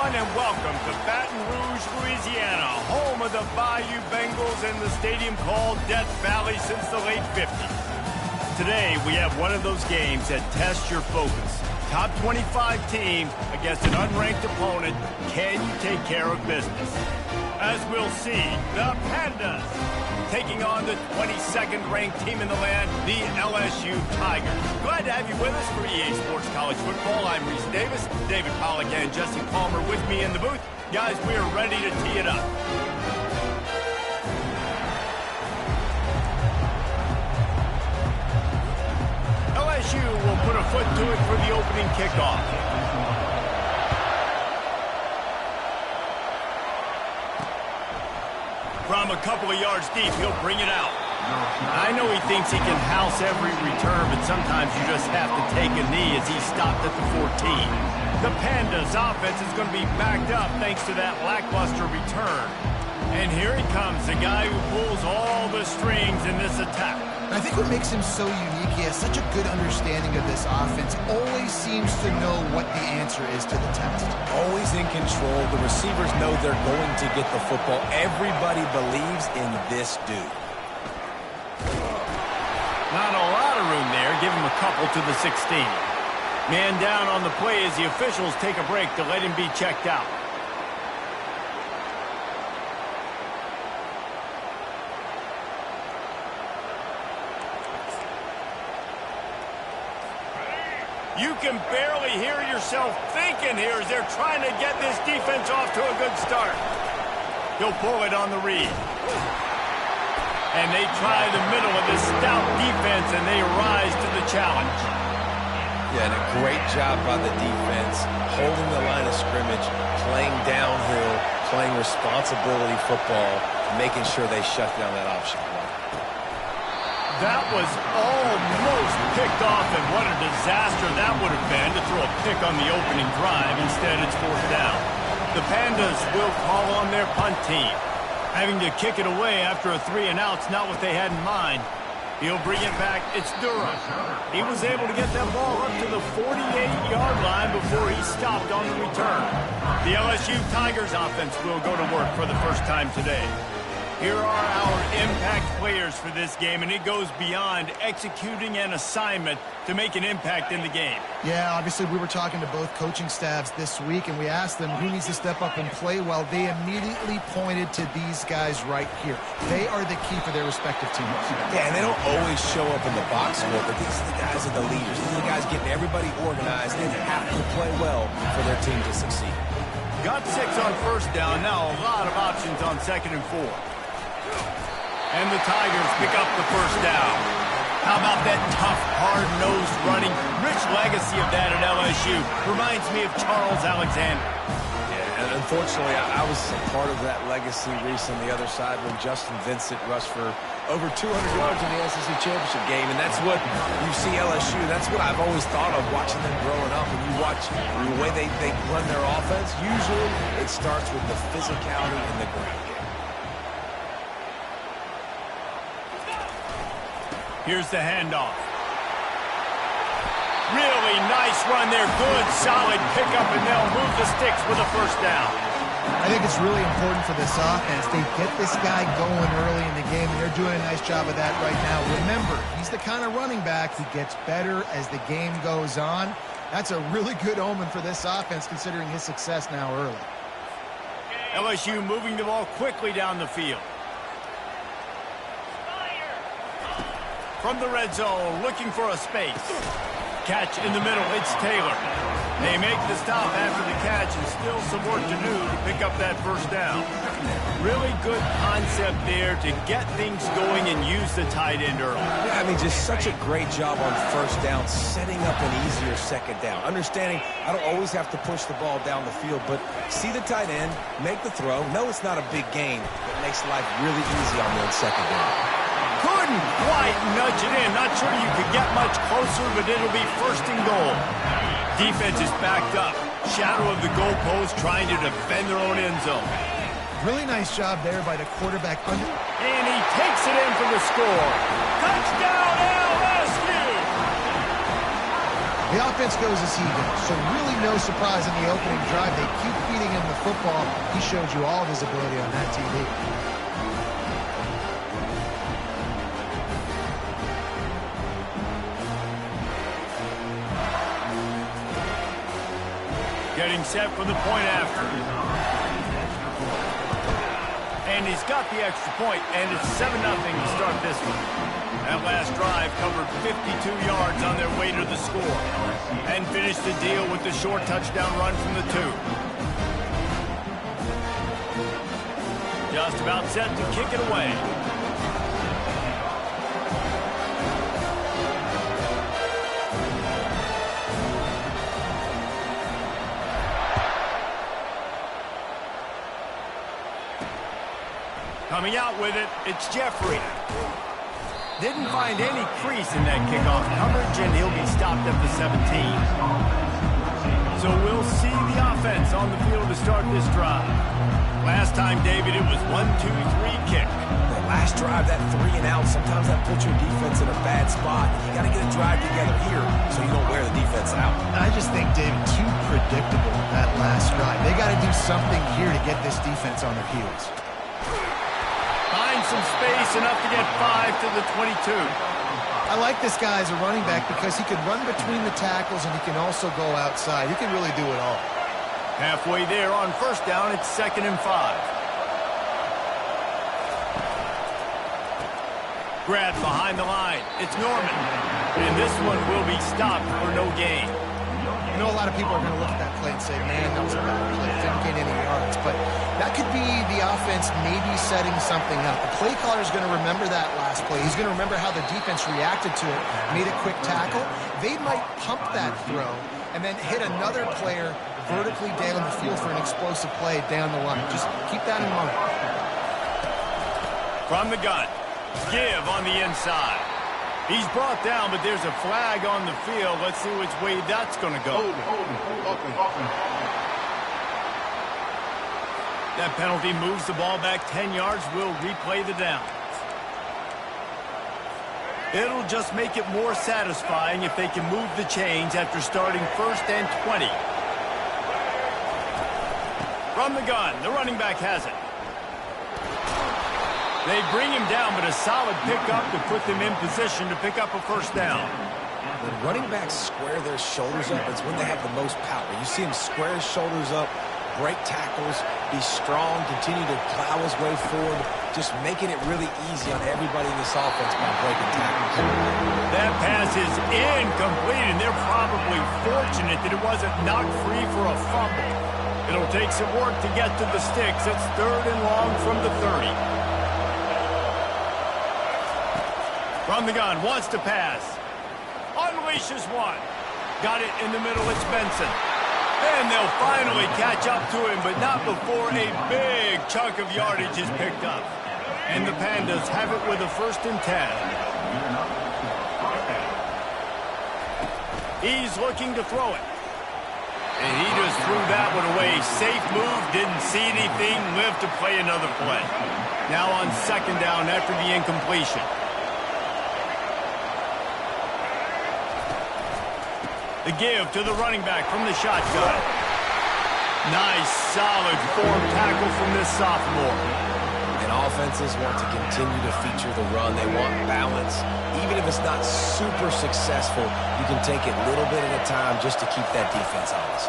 everyone, and welcome to Baton Rouge, Louisiana, home of the Bayou Bengals and the stadium called Death Valley since the late 50s. Today, we have one of those games that tests your focus. Top 25 team against an unranked opponent. Can you take care of business? As we'll see, the Pandas taking on the 22nd ranked team in the land, the LSU Tigers. Glad to have you with us for EA Sports College Football. I'm Reese Davis, David Pollack and Jesse Palmer with me in the booth. Guys, we are ready to tee it up. LSU will put a foot to it for the opening kickoff. From a couple of yards deep, he'll bring it out. I know he thinks he can house every return, but sometimes you just have to take a knee as he stopped at the 14. The Pandas' offense is going to be backed up thanks to that lackluster return. And here he comes, the guy who pulls all the strings in this attack. I think what makes him so unique, he has such a good understanding of this offense. Always seems to know what the answer is to the test. Always in control. The receivers know they're going to get the football. Everybody believes in this dude. Not a lot of room there. Give him a couple to the 16. Man down on the play as the officials take a break to let him be checked out. You can barely hear yourself thinking here as they're trying to get this defense off to a good start. He'll pull it on the read. And they try the middle of this stout defense, and they rise to the challenge. Yeah, and a great job by the defense, holding the line of scrimmage, playing downhill, playing responsibility football, making sure they shut down that option play. That was almost picked off, and what a disaster that would have been to throw a pick on the opening drive. Instead, it's fourth down. The Pandas will call on their punt team. Having to kick it away after a 3-and-out's not what they had in mind. He'll bring it back. It's Durham. He was able to get that ball up to the 48-yard line before he stopped on the return. The LSU Tigers offense will go to work for the first time today. Here are our impact players for this game, and it goes beyond executing an assignment to make an impact in the game. Yeah, obviously we were talking to both coaching staffs this week, and we asked them who needs to step up and play well. They immediately pointed to these guys right here. They are the key for their respective teams. Yeah, and they don't always show up in the box score, but these are the guys that are the leaders. These are the guys getting everybody organized and have to play well for their team to succeed. Got 6 on first down. Now a lot of options on 2nd and 4. And the Tigers pick up the first down. How about that tough, hard-nosed running? Rich legacy of that at LSU. Reminds me of Charles Alexander. Yeah, and unfortunately, I was a part of that legacy, Reese, on the other side when Justin Vincent rushed for over 200 yards in the SEC championship game. And that's what you see LSU. That's what I've always thought of watching them growing up. When you watch the way they run their offense, usually it starts with the physicality in the ground game. Here's the handoff. Really nice run there. Good, solid pickup, and they'll move the sticks with a first down. I think it's really important for this offense. They get this guy going early in the game, and they're doing a nice job of that right now. Remember, he's the kind of running back he gets better as the game goes on. That's a really good omen for this offense, considering his success now early. LSU moving the ball quickly down the field. From the red zone, looking for a space. Catch in the middle, it's Taylor. They make the stop after the catch, and still some work to do to pick up that first down. Really good concept there to get things going and use the tight end early. Yeah, I mean, just such a great job on first down, setting up an easier second down. Understanding I don't always have to push the ball down the field, but see the tight end, make the throw. No, it's not a big gain. It makes life really easy on that second down. Couldn't quite nudge it in. Not sure you could get much closer, but it'll be first and goal. Defense is backed up. Shadow of the goalpost trying to defend their own end zone. Really nice job there by the quarterback. And he takes it in for the score. Touchdown, LSU! The offense goes as he goes, so really no surprise in the opening drive. They keep feeding him the football. He showed you all of his ability on that TV. Getting set for the point after. And he's got the extra point, and it's 7-0 to start this one. That last drive covered 52 yards on their way to the score and finished the deal with the short touchdown run from the 2. Just about set to kick it away. Coming out with it, it's Jeffrey. Didn't find any crease in that kickoff coverage, and he'll be stopped at the 17. So we'll see the offense on the field to start this drive. Last time, David, it was 1-2-3 kick. The last drive, that 3 and out, sometimes that puts your defense in a bad spot. You got to get a drive together here so you don't wear the defense out. I just think, David, too predictable that last drive. They got to do something here to get this defense on their heels. Some space, enough to get 5 to the 22. I like this guy as a running back because he can run between the tackles and he can also go outside. He can really do it all. Halfway there on first down, it's 2nd and 5. Grab behind the line. It's Norman. And this one will be stopped for no gain. I know a lot of people are going to look at that play and say, man, that was a bad play. Didn't gain any yards. But that could be the offense maybe setting something up. The play caller is going to remember that last play. He's going to remember how the defense reacted to it, made a quick tackle. They might pump that throw and then hit another player vertically down the field for an explosive play down the line. Just keep that in mind. From the gun, give on the inside. He's brought down, but there's a flag on the field. Let's see which way that's going to go. That penalty moves the ball back 10 yards. We'll replay the down. It'll just make it more satisfying if they can move the chains after starting 1st and 20. From the gun, the running back has it. They bring him down, but a solid pickup to put them in position to pick up a first down. When running backs square their shoulders up, it's when they have the most power. You see him square his shoulders up, break tackles, be strong, continue to plow his way forward, just making it really easy on everybody in this offense by breaking tackles. That pass is incomplete, and they're probably fortunate that it wasn't knocked free for a fumble. It'll take some work to get to the sticks. It's 3rd and long from the 30. From the gun, wants to pass. Unleashes one. Got it in the middle, it's Benson. And they'll finally catch up to him, but not before a big chunk of yardage is picked up. And the Pandas have it with a 1st and 10. He's looking to throw it. And he just threw that one away. Safe move, didn't see anything, lived to play another play. Now on 2nd down after the incompletion. The give to the running back from the shotgun. Nice, solid form tackle from this sophomore. And offenses want to continue to feature the run. They want balance. Even if it's not super successful, you can take it little bit at a time just to keep that defense honest.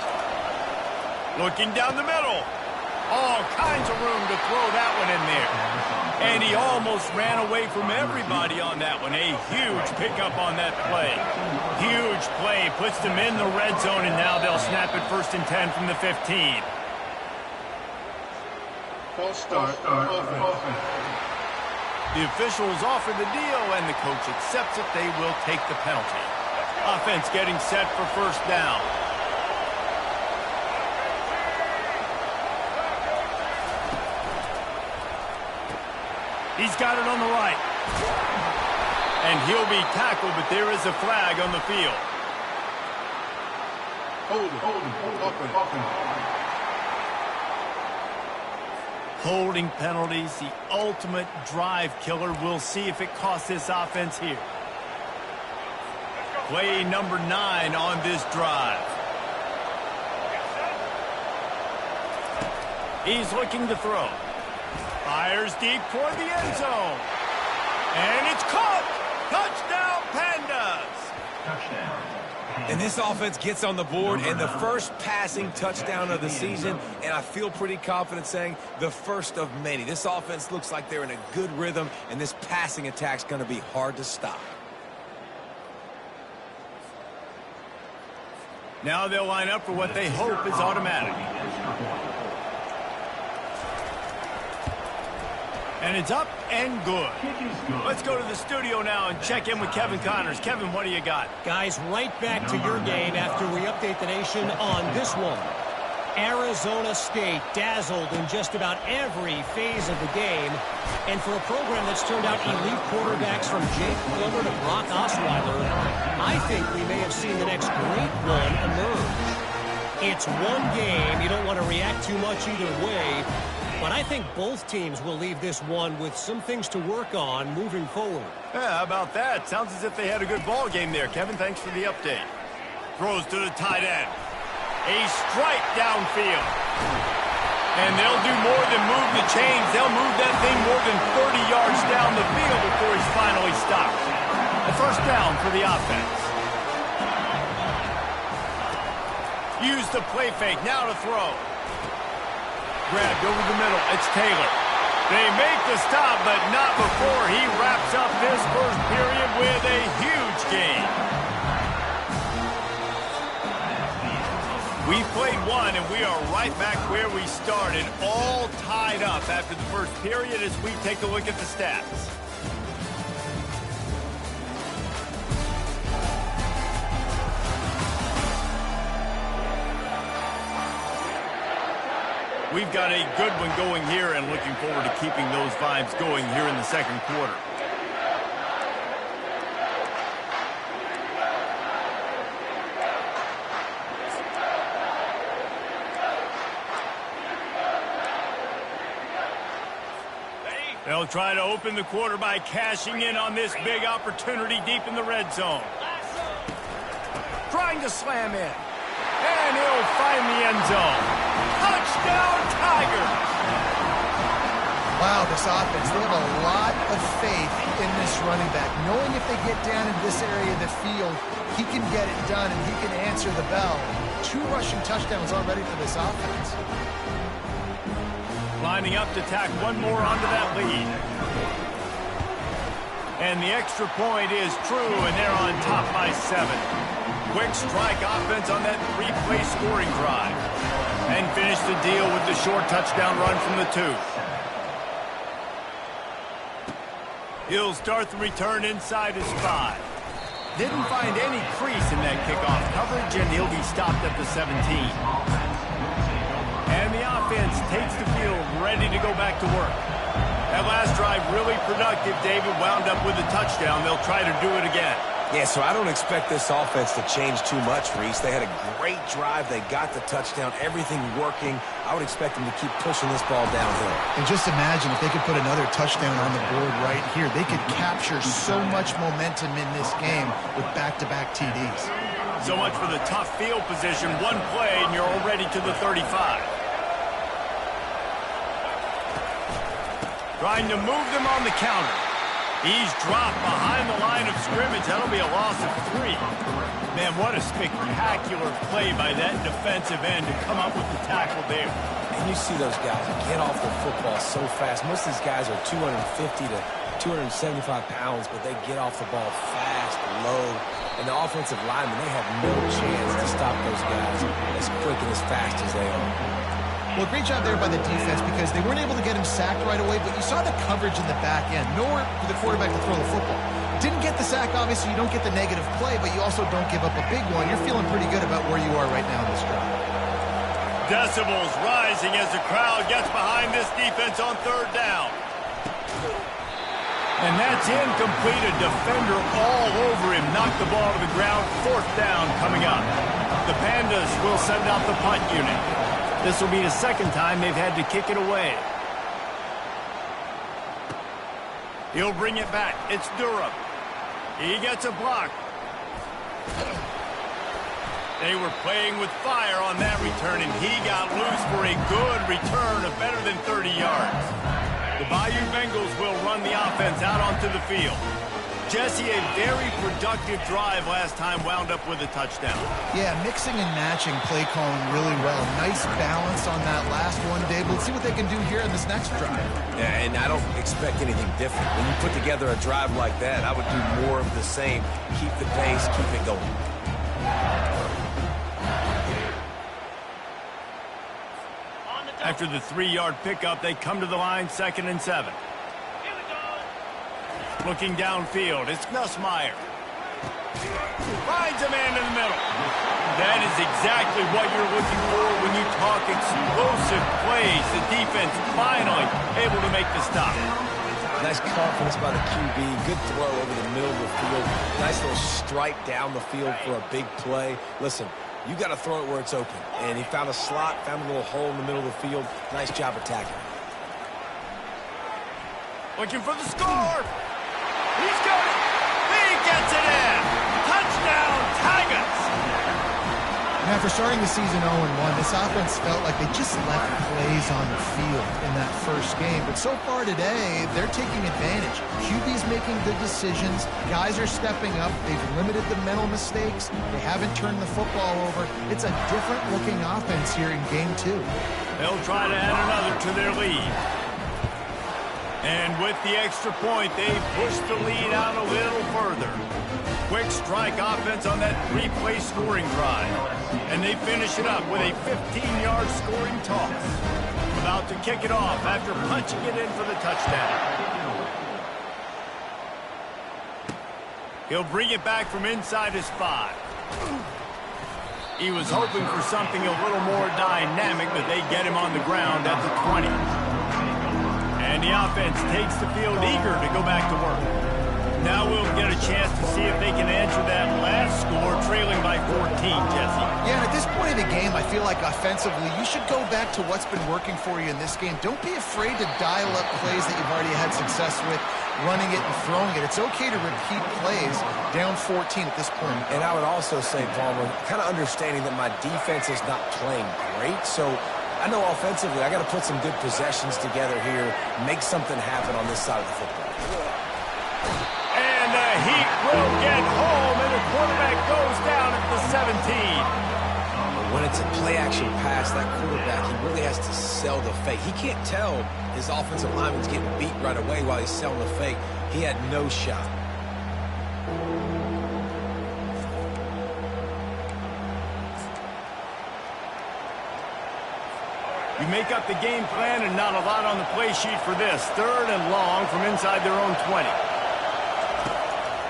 Looking down the middle. All kinds of room to throw that one in there. And he almost ran away from everybody on that one. A huge pickup on that play. Huge play. Puts them in the red zone, and now they'll snap it 1st and 10 from the 15. False start. The officials offer the deal, and the coach accepts it. They will take the penalty. Offense getting set for 1st down. He's got it on the right. And he'll be tackled, but there is a flag on the field. Holding penalties, the ultimate drive killer. We'll see if it costs this offense here. Play number 9 on this drive. He's looking to throw. Fires deep toward the end zone. And it's caught! Touchdown, Pandas! Touchdown. And this offense gets on the board and the first passing touchdown of the season, and I feel pretty confident saying the first of many. This offense looks like they're in a good rhythm, and this passing attack's going to be hard to stop. Now they'll line up for what they hope is automatic. And it's up and good. Let's go to the studio now and check in with Kevin Connors. Kevin, what do you got? Guys, right back to your game after we update the nation on this one. Arizona State dazzled in just about every phase of the game. And for a program that's turned out elite quarterbacks from Jake Plummer to Brock Osweiler, I think we may have seen the next great one emerge. It's one game. You don't want to react too much either way. But I think both teams will leave this one with some things to work on moving forward. Yeah, how about that? Sounds as if they had a good ball game there. Kevin, thanks for the update. Throws to the tight end. A strike downfield. And they'll do more than move the chains. They'll move that thing more than 30 yards down the field before he's finally stopped. A first down for the offense. Use the play fake. Now to throw. Grabbed over the middle. It's Taylor. They make the stop, but not before he wraps up this first period with a huge gain. We've played one, and we are right back where we started, all tied up after the first period as we take a look at the stats. We've got a good one going here and looking forward to keeping those vibes going here in the second quarter. They'll try to open the quarter by cashing in on this big opportunity deep in the red zone. Trying to slam in. And he'll find the end zone. Touchdown, Tigers! Wow, this offense, they have a lot of faith in this running back. Knowing if they get down in this area of the field, he can get it done and he can answer the bell. 2 rushing touchdowns already for this offense. Lining up to tack one more onto that lead. And the extra point is true, and they're on top by 7. Quick strike offense on that 3-play scoring drive. And finish the deal with the short touchdown run from the 2. He'll start the return inside his 5. Didn't find any crease in that kickoff coverage, and he'll be stopped at the 17. And the offense takes the field, ready to go back to work. That last drive really productive. David wound up with a touchdown. They'll try to do it again. Yeah, so I don't expect this offense to change too much, Reese. They had a great drive. They got the touchdown, everything working. I would expect them to keep pushing this ball downhill. And just imagine if they could put another touchdown on the board right here. They could capture so much momentum in this game with back-to-back TDs. So much for the tough field position. One play, and you're already to the 35. Trying to move them on the counter. He's dropped behind the line of scrimmage. That'll be a loss of 3. Man, what a spectacular play by that defensive end to come up with the tackle there. And you see those guys get off the football so fast. Most of these guys are 250 to 275 pounds, but they get off the ball fast, low. And the offensive linemen, they have no chance to stop those guys as quick and as fast as they are. Well, great job there by the defense because they weren't able to get him sacked right away, but you saw the coverage in the back end. Nowhere for the quarterback to throw the football. Didn't get the sack, obviously. You don't get the negative play, but you also don't give up a big one. You're feeling pretty good about where you are right now in this drive. Decibels rising as the crowd gets behind this defense on 3rd down. And that's incomplete. A defender all over him. Knocked the ball to the ground. 4th down coming up. The Pandas will send out the punt unit. This will be the 2nd time they've had to kick it away. He'll bring it back. It's Durham. He gets a block. They were playing with fire on that return, and he got loose for a good return of better than 30 yards. The Bayou Bengals will run the offense out onto the field. Jesse, a very productive drive last time wound up with a touchdown. Yeah, mixing and matching play calling really well. Nice balance on that last one, Dave. Let's see what they can do here in this next drive. Yeah, and I don't expect anything different. When you put together a drive like that, I would do more of the same. Keep the pace, keep it going. After the 3-yard pickup, they come to the line, 2nd and 7. Looking downfield, it's Nussmeier. Finds a man in the middle. That is exactly what you're looking for when you talk explosive plays. The defense finally able to make the stop. Nice confidence by the QB. Good throw over the middle of the field. Nice little strike down the field for a big play. Listen, you got to throw it where it's open. And he found a slot, found a little hole in the middle of the field. Nice job attacking. Looking for the score. He's got it. He gets it in. Touchdown, Tigers. And after starting the season 0-1, this offense felt like they just left plays on the field in that first game. But so far today, they're taking advantage. QB's making good decisions. Guys are stepping up. They've limited the mental mistakes. They haven't turned the football over. It's a different-looking offense here in Game 2. They'll try to add another to their lead. And with the extra point, they push the lead out a little further. Quick strike offense on that 3-play scoring drive. And they finish it up with a 15-yard scoring toss. About to kick it off after punching it in for the touchdown. He'll bring it back from inside his 5. He was hoping for something a little more dynamic, but they get him on the ground at the 20. And the offense takes the field eager to go back to work. Now we'll get a chance to see if they can answer that last score, trailing by 14, Jesse. Yeah, and at this point in the game, I feel like offensively, you should go back to what's been working for you in this game. Don't be afraid to dial up plays that you've already had success with, running it and throwing it. It's okay to repeat plays down 14 at this point. And I would also say, Palmer, kind of understanding that my defense is not playing great, so I know offensively I got to put some good possessions together here, make something happen on this side of the football. And the Heat will get home, and the quarterback goes down at the 17. But when it's a play-action pass, that quarterback, he really has to sell the fake. He can't tell his offensive lineman's getting beat right away while he's selling the fake. He had no shot. You make up the game plan and not a lot on the play sheet for this. 3rd and long from inside their own 20.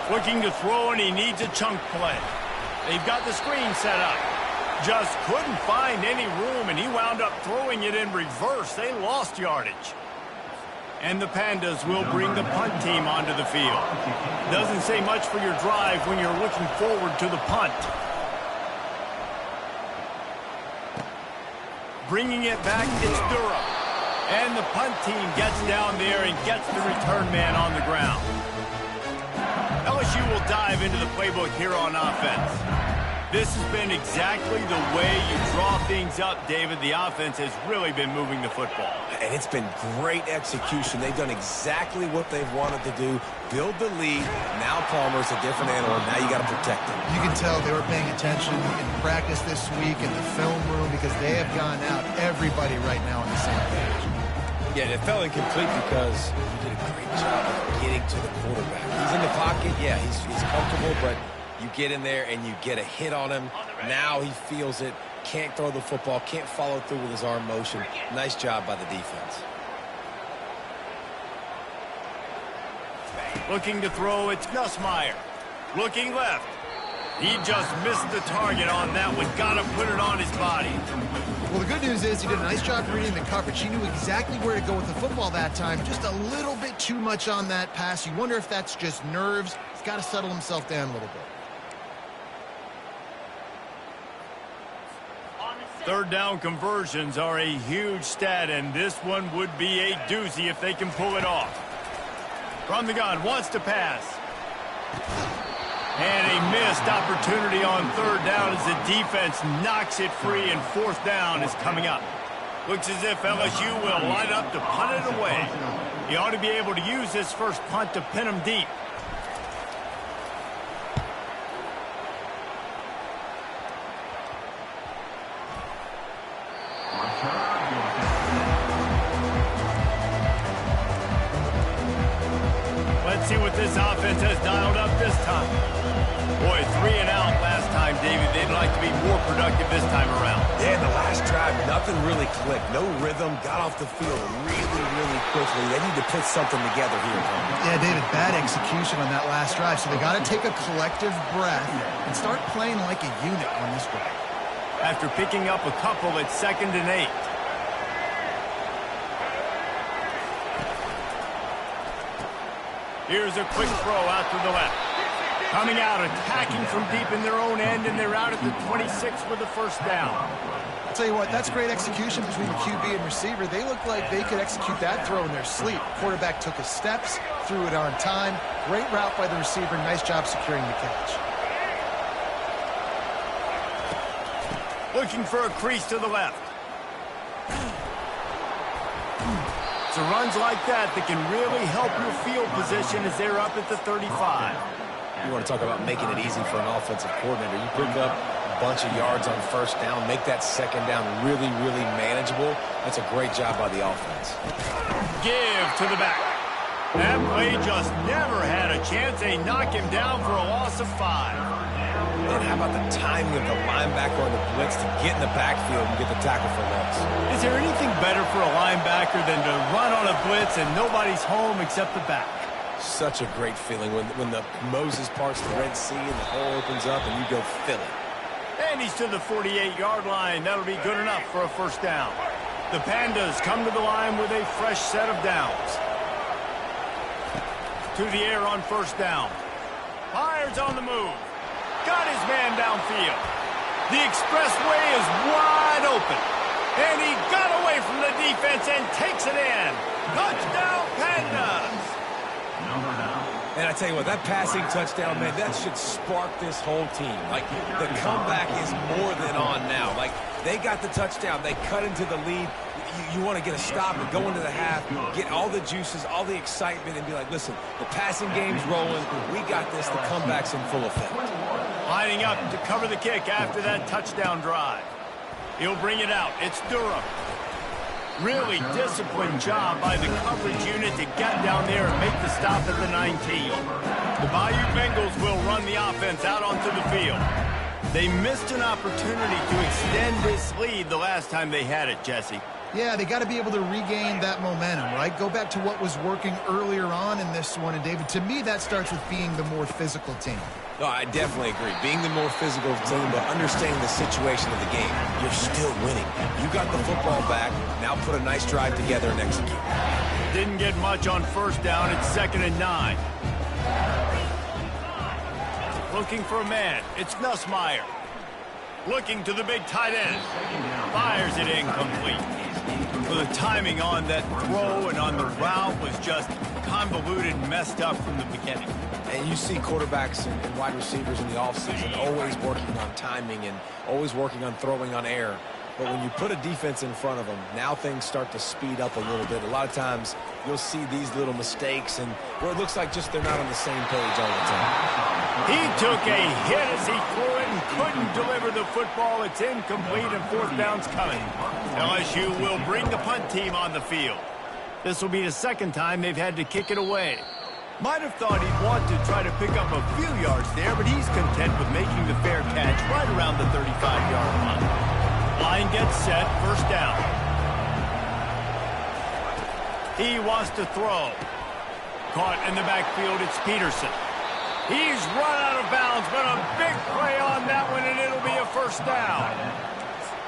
Looking to throw, and he needs a chunk play. They've got the screen set up. Just couldn't find any room, and he wound up throwing it in reverse. They lost yardage. And the Pandas will bring the punt team onto the field. Doesn't say much for your drive when you're looking forward to the punt. Bringing it back, it's Durham. And the punt team gets down there and gets the return man on the ground. LSU will dive into the playbook here on offense. This has been exactly the way you draw things up, David. The offense has really been moving the football. And it's been great execution. They've done exactly what they've wanted to do. Build the lead. Now Palmer's a different animal. Now you got to protect him. You can tell they were paying attention in practice this week in the film room because they have gone out, everybody right now on the same page. Yeah, it felt incomplete because he did a great job of getting to the quarterback. He's in the pocket. Yeah, he's comfortable, but you get in there and you get a hit on him. Now he feels it. Can't throw the football. Can't follow through with his arm motion. Nice job by the defense. Looking to throw, it's Nussmeier. Looking left. He just missed the target on that one. Got to put it on his body. Well, the good news is he did a nice job reading the coverage. He knew exactly where to go with the football that time. Just a little bit too much on that pass. You wonder if that's just nerves. He's got to settle himself down a little bit. 3rd down conversions are a huge stat, and this one would be a doozy if they can pull it off. From the gun, wants to pass. And a missed opportunity on third down as the defense knocks it free, and fourth down is coming up. Looks as if LSU will line up to punt it away. He ought to be able to use this first punt to pin him deep. Let's see what this offense has dialed up this time. Boy, 3 and out last time, David. They'd like to be more productive this time around. Yeah, the last drive, nothing really clicked. No rhythm, got off the field really quickly. They need to put something together here. Yeah, David, bad execution on that last drive. So they got to take a collective breath and start playing like a unit on this drive. After picking up a couple at 2nd and 8. Here's a quick throw out to the left. Coming out, attacking from deep in their own end, and they're out at the 26 with the first down. I'll tell you what, that's great execution between QB and receiver. They look like they could execute that throw in their sleep. Quarterback took his steps, threw it on time. Great route by the receiver. Nice job securing the catch. Looking for a crease to the left. So runs like that can really help your field position as they're up at the 35. You want to talk about making it easy for an offensive coordinator. You pick up a bunch of yards on first down, make that second down really manageable. That's a great job by the offense. Give to the back. That play just never had a chance. They knock him down for a loss of 5. And how about the timing of the linebacker on the blitz to get in the backfield and get the tackle for loss? Is there anything better for a linebacker than to run on a blitz and nobody's home except the back? Such a great feeling when the Moses parts the Red Sea and the hole opens up and you go fill it. And he's to the 48-yard line. That'll be good enough for a first down. The Pandas come to the line with a fresh set of downs. To the air on first down. Fires on the move. Got his man downfield. The expressway is wide open. And he got away from the defense and takes it in. Touchdown, Pandas! And I tell you what, that passing touchdown, man, that should spark this whole team. Like, the comeback is more than on now. Like, they got the touchdown. They cut into the lead. You want to get a stop and go into the half, get all the juices, all the excitement, and be like, listen, the passing game's rolling. We got this. The comeback's in full effect. Lining up to cover the kick after that touchdown drive. He'll bring it out. It's Durham. Really disciplined job by the coverage unit to get down there and make the stop at the 19. The Bayou Bengals will run the offense out onto the field. They missed an opportunity to extend this lead the last time they had it, Jesse. Yeah, they got to be able to regain that momentum, right? Go back to what was working earlier on in this one. And, David, to me, that starts with being the more physical team. No, I definitely agree. Being the more physical team, but understanding the situation of the game. You're still winning. You got the football back. Now put a nice drive together and execute. Didn't get much on first down. It's 2nd and 9. Looking for a man. It's Nussmeier. Looking to the big tight end. Fires it incomplete. Well, the timing on that throw and on the route was just convoluted and messed up from the beginning. And you see quarterbacks and wide receivers in the offseason always working on timing and always working on throwing on air. But when you put a defense in front of them, now things start to speed up a little bit. A lot of times you'll see these little mistakes and where it looks like just they're not on the same page all the time. He took a hit as he threw it and couldn't deliver the football. It's incomplete and fourth down's coming. LSU will bring the punt team on the field. This will be the second time they've had to kick it away. Might have thought he'd want to try to pick up a few yards there, but he's content with making the fair catch right around the 35-yard line. Line gets set, first down. He wants to throw. Caught in the backfield, it's Peterson. He's run out of bounds, but a big play on that one, and it'll be a first down.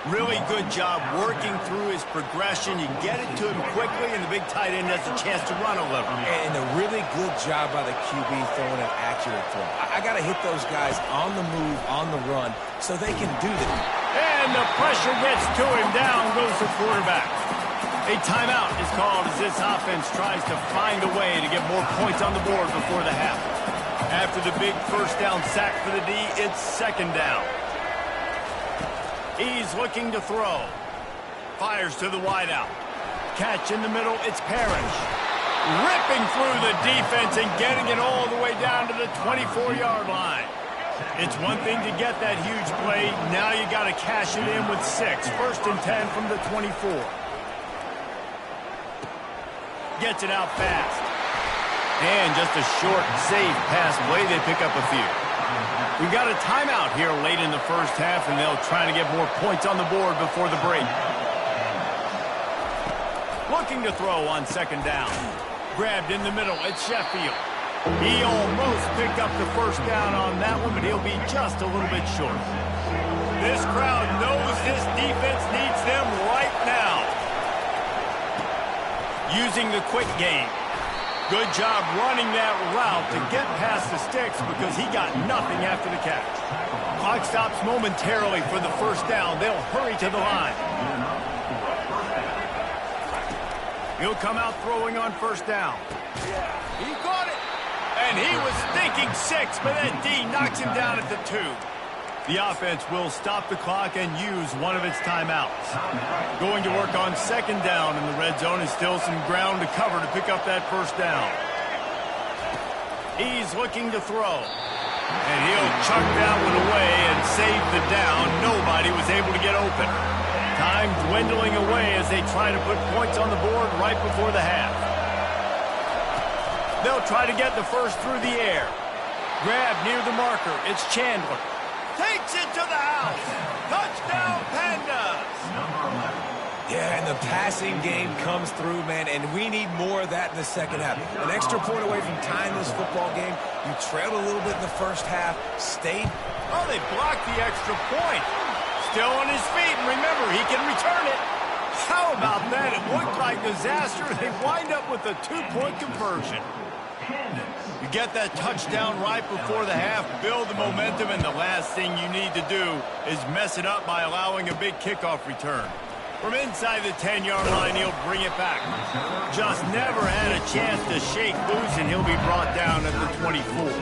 Really good job working through his progression. You get it to him quickly, and the big tight end has a chance to run a little. And a really good job by the QB throwing an accurate throw. I got to hit those guys on the move, on the run, so they can do that. And the pressure gets to him. Down goes the quarterback. A timeout is called as this offense tries to find a way to get more points on the board before the half. After the big first down sack for the D, it's second down. He's looking to throw. Fires to the wideout. Catch in the middle, it's Parrish. Ripping through the defense and getting it all the way down to the 24-yard line. It's one thing to get that huge play. Now you got to cash it in with 6. First and 10 from the 24. Gets it out fast. And just a short, safe pass play. They pick up a few. We've got a timeout here late in the first half, and they'll try to get more points on the board before the break. Looking to throw on second down. Grabbed in the middle. It's Sheffield. He almost picked up the first down on that one, but he'll be just a little bit short. This crowd knows this defense needs them right now. Using the quick game. Good job running that route to get past the sticks because he got nothing after the catch. Clock stops momentarily for the first down. They'll hurry to the line. He'll come out throwing on first down. He got it. And he was thinking 6, but that D knocks him down at the 2. The offense will stop the clock and use one of its timeouts. Going to work on second down in the red zone is still some ground to cover to pick up that first down. He's looking to throw. And he'll chuck that one away and save the down. Nobody was able to get open. Time dwindling away as they try to put points on the board right before the half. They'll try to get the first through the air. Grab near the marker. It's Chandler. Takes it to the house. Touchdown, Pandas. Yeah, and the passing game comes through, man, and we need more of that in the second half. An extra point away from tying this football game. You trailed a little bit in the first half, stayed. Oh, they blocked the extra point. Still on his feet, and remember, he can return it. How about that? It looked like disaster. They wind up with a 2-point conversion. You get that touchdown right before the half, build the momentum, and the last thing you need to do is mess it up by allowing a big kickoff return. From inside the 10-yard line, he'll bring it back. Just never had a chance to shake loose, and he'll be brought down at the 24.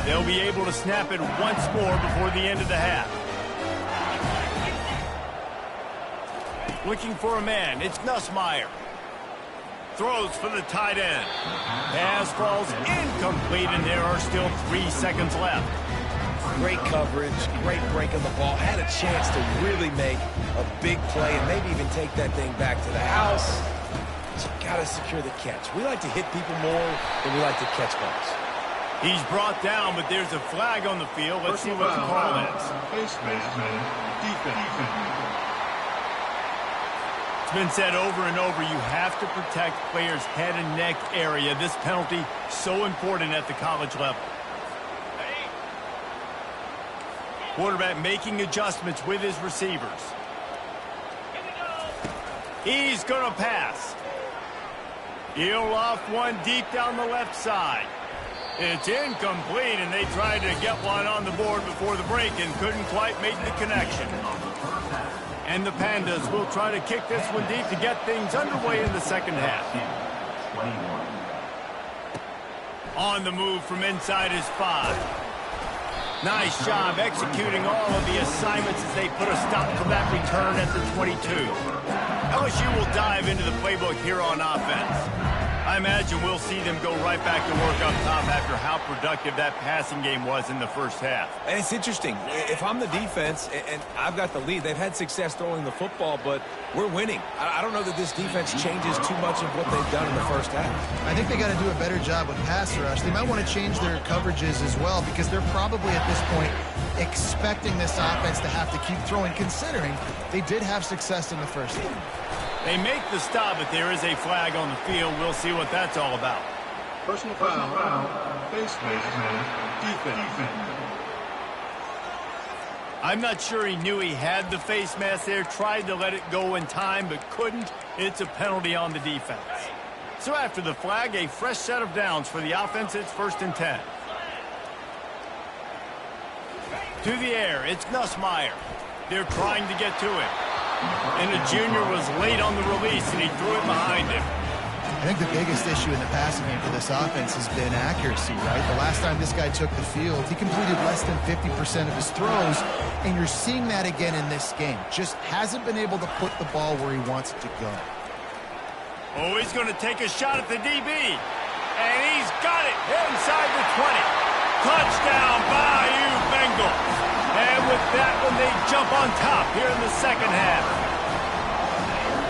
They'll be able to snap it once more before the end of the half. Looking for a man, it's Nussmeier. Throws for the tight end. Pass falls incomplete, and there are still 3 seconds left. Great coverage, great break on the ball. Had a chance to really make a big play and maybe even take that thing back to the house. But you got to secure the catch. We like to hit people more than we like to catch balls. He's brought down, but there's a flag on the field. Let's see what the call is. It's been said over and over, you have to protect players' head and neck area. This penalty, so important at the college level. Quarterback making adjustments with his receivers. He's going to pass. He'll off one deep down the left side. It's incomplete, and they tried to get one on the board before the break and couldn't quite make the connection. And the Pandas will try to kick this one deep to get things underway in the second half. On the move from inside his 5. Nice job executing all of the assignments as they put a stop to that return at the 22. LSU will dive into the playbook here on offense. I imagine we'll see them go right back to work up top after how productive that passing game was in the first half. And it's interesting. If I'm the defense and I've got the lead, they've had success throwing the football, but we're winning. I don't know that this defense changes too much of what they've done in the first half. I think they got to do a better job with pass rush. They might want to change their coverages as well because they're probably at this point expecting this offense to have to keep throwing, considering they did have success in the first half. They make the stop, but there is a flag on the field. We'll see what that's all about. Personal foul, face mask, defense. I'm not sure he knew he had the face mask there, tried to let it go in time, but couldn't. It's a penalty on the defense. So after the flag, a fresh set of downs for the offense. It's 1st and 10. To the air, it's Nussmeier. They're trying to get to him. And the junior was late on the release, and he threw it behind him. I think the biggest issue in the passing game for this offense has been accuracy, right? The last time this guy took the field, he completed less than 50% of his throws, and you're seeing that again in this game. Just hasn't been able to put the ball where he wants it to go. Oh, he's going to take a shot at the DB. And he's got it inside the 20. Touchdown, Bayou Bengals. And with that one, they jump on top here in the second half.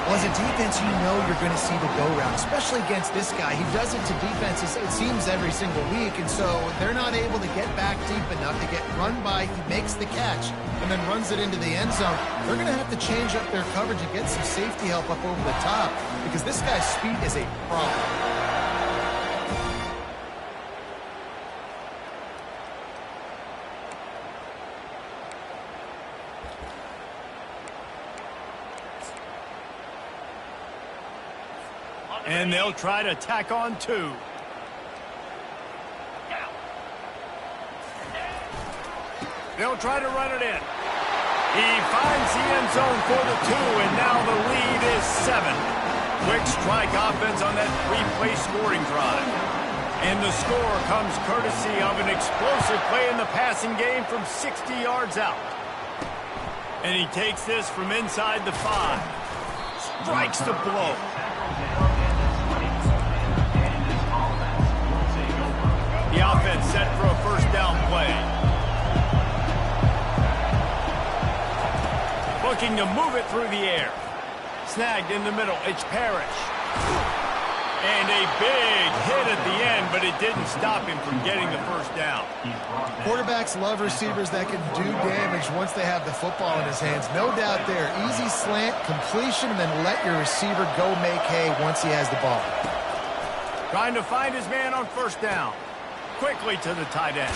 Well, as a defense, you know you're going to see the go-round, especially against this guy. He does it to defenses, it seems, every single week, and so they're not able to get back deep enough to get run by. He makes the catch and then runs it into the end zone. They're going to have to change up their coverage and get some safety help up over the top because this guy's speed is a problem. And they'll try to tack on 2. They'll try to run it in. He finds the end zone for the 2, and now the lead is 7. Quick strike offense on that 3-play scoring drive. And the score comes courtesy of an explosive play in the passing game from 60 yards out. And he takes this from inside the 5. Strikes the blow. The offense set for a first down play. Looking to move it through the air. Snagged in the middle. It's Parrish. And a big hit at the end, but it didn't stop him from getting the first down. Quarterbacks love receivers that can do damage once they have the football in his hands. No doubt there. Easy slant, completion, and then let your receiver go make hay once he has the ball. Trying to find his man on first down. Quickly to the tight end.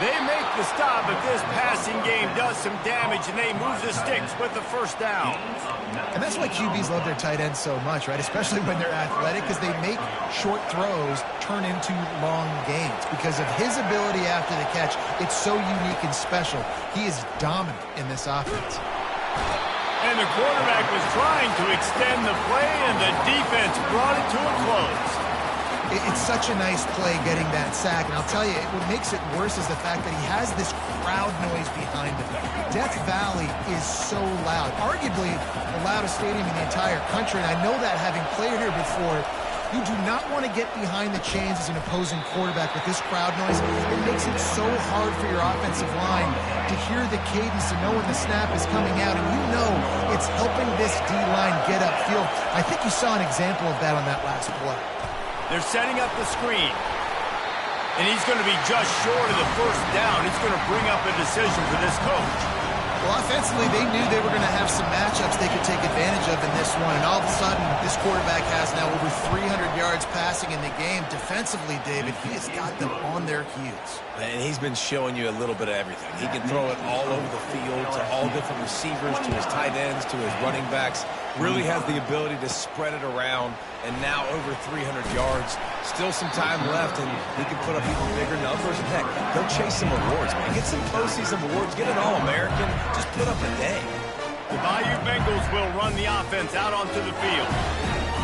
They make the stop, but this passing game does some damage, and they move the sticks with the first down. And that's why QBs love their tight ends so much, right? Especially when they're athletic, because they make short throws turn into long gains. Because of his ability after the catch, it's so unique and special. He is dominant in this offense. And the quarterback was trying to extend the play, and the defense brought it to a close. It's such a nice play getting that sack. And I'll tell you, what makes it worse is the fact that he has this crowd noise behind him. Death Valley is so loud, arguably the loudest stadium in the entire country. And I know that having played here before, you do not want to get behind the chains as an opposing quarterback with this crowd noise. It makes it so hard for your offensive line to hear the cadence and know when the snap is coming out. And you know it's helping this D-line get upfield. I think you saw an example of that on that last play. They're setting up the screen. And he's going to be just short of the first down. It's going to bring up a decision for this coach. Well, offensively, they knew they were going to have some matchups they could take advantage of in this one. And all of a sudden, this quarterback has now over 300 yards passing in the game. Defensively, David, he has got them on their heels. And he's been showing you a little bit of everything. He can throw it all over the field to all different receivers, to his tight ends, to his running backs. Really has the ability to spread it around. And now over 300 yards. Still some time left, and he can put up even bigger numbers. And heck, go chase some awards, man. Get some postseason awards. Get an All-American. Just put up a day. The Bayou Bengals will run the offense out onto the field.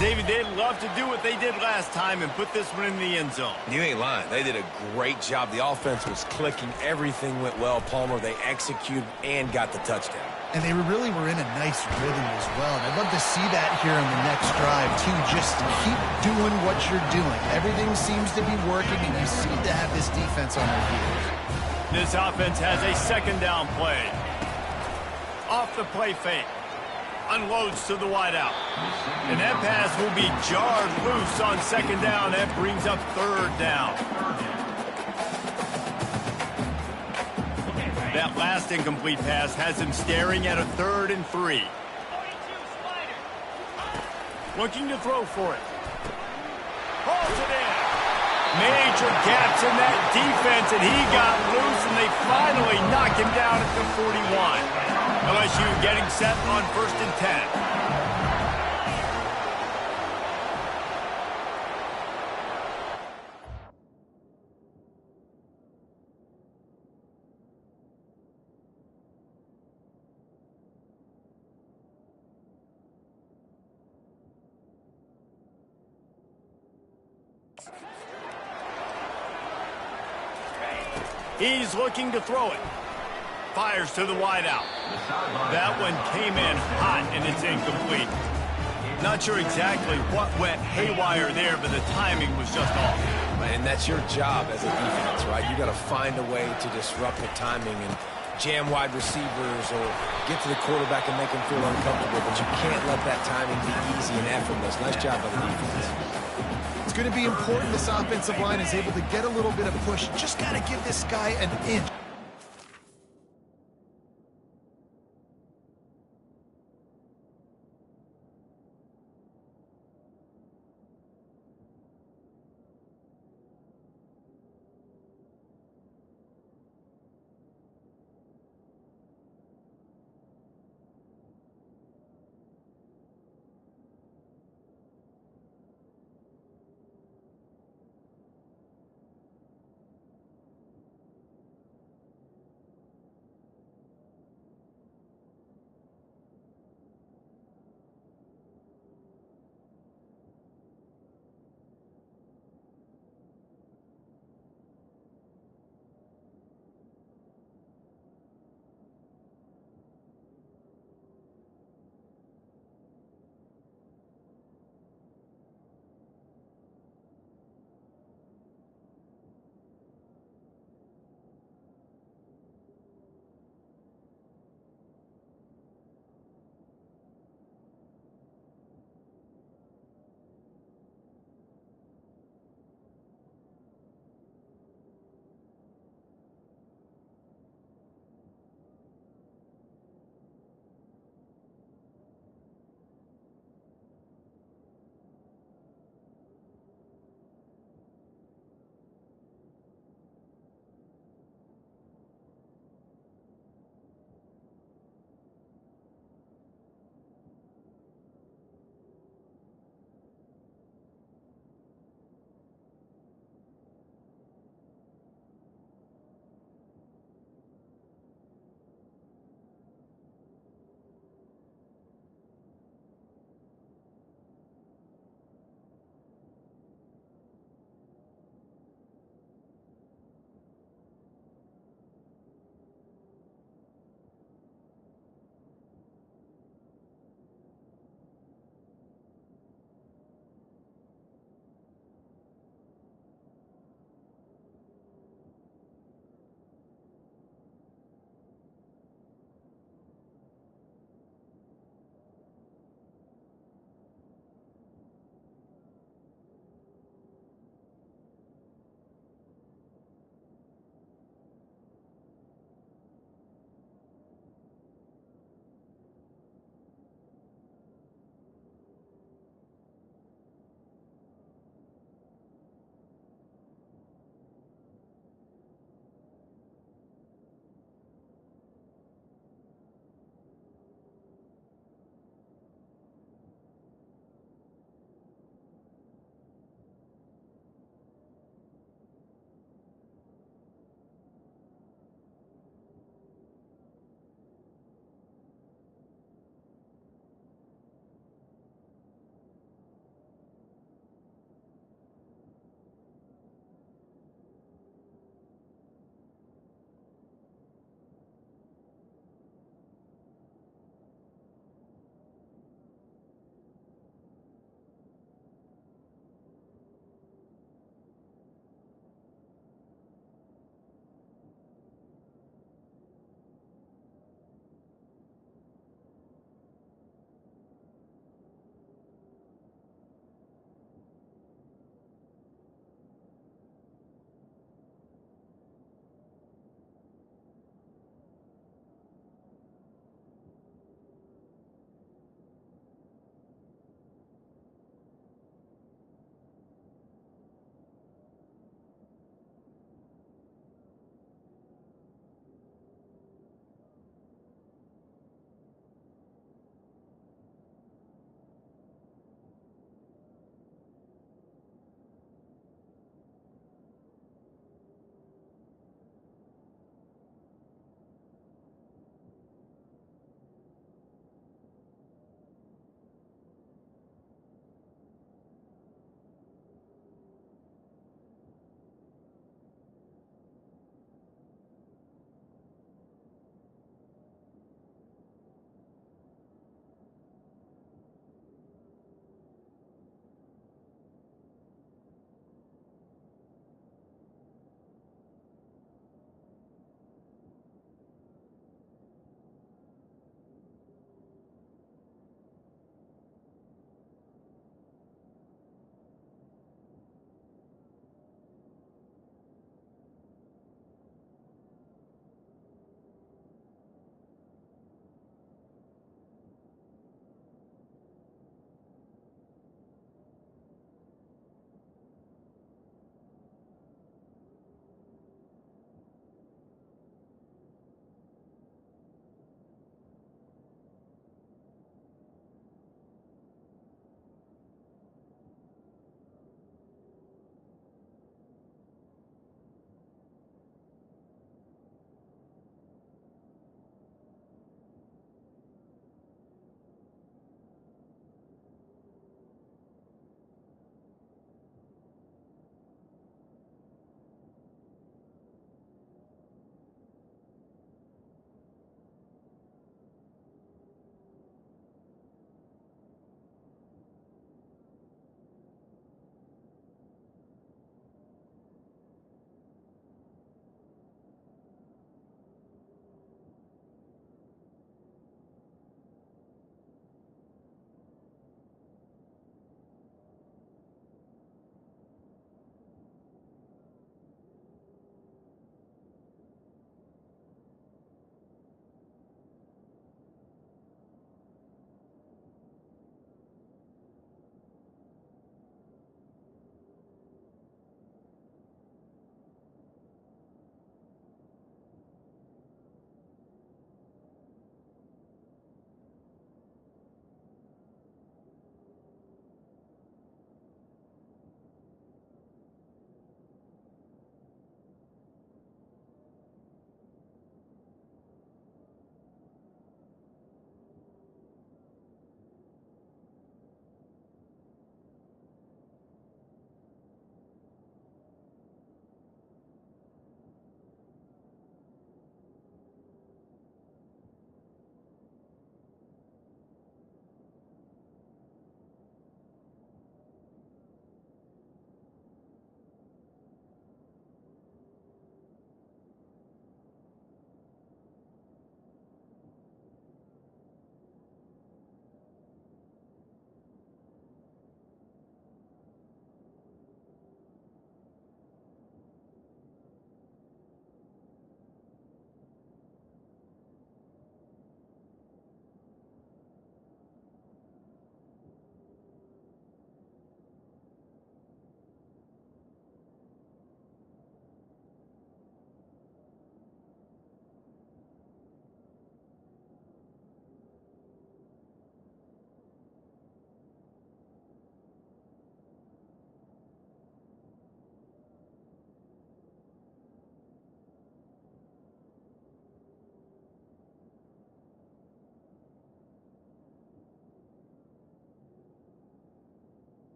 David, they'd love to do what they did last time and put this one in the end zone. You ain't lying. They did a great job. The offense was clicking. Everything went well, Palmer. They executed and got the touchdown. And they really were in a nice rhythm as well. And I'd love to see that here on the next drive, too. Just keep doing what you're doing. Everything seems to be working, and you seem to have this defense on their heels. This offense has a second down play. Off the play fake. Unloads to the wideout. And that pass will be jarred loose on second down. That brings up third down. That last incomplete pass has him staring at a 3rd and 3. Looking to throw for it. Pulls it in. Major gaps in that defense, and he got loose, and they finally knock him down at the 41. LSU getting set on 1st and 10. He's looking to throw it. Fires to the wideout. That one came in hot, and it's incomplete. Not sure exactly what went haywire there, but the timing was just off. And that's your job as a defense, right? You got to find a way to disrupt the timing and jam wide receivers or get to the quarterback and make him feel uncomfortable, but you can't let that timing be easy and effortless. Nice job by the defense. It's going to be important this offensive line is able to get a little bit of push. Just got to give this guy an inch.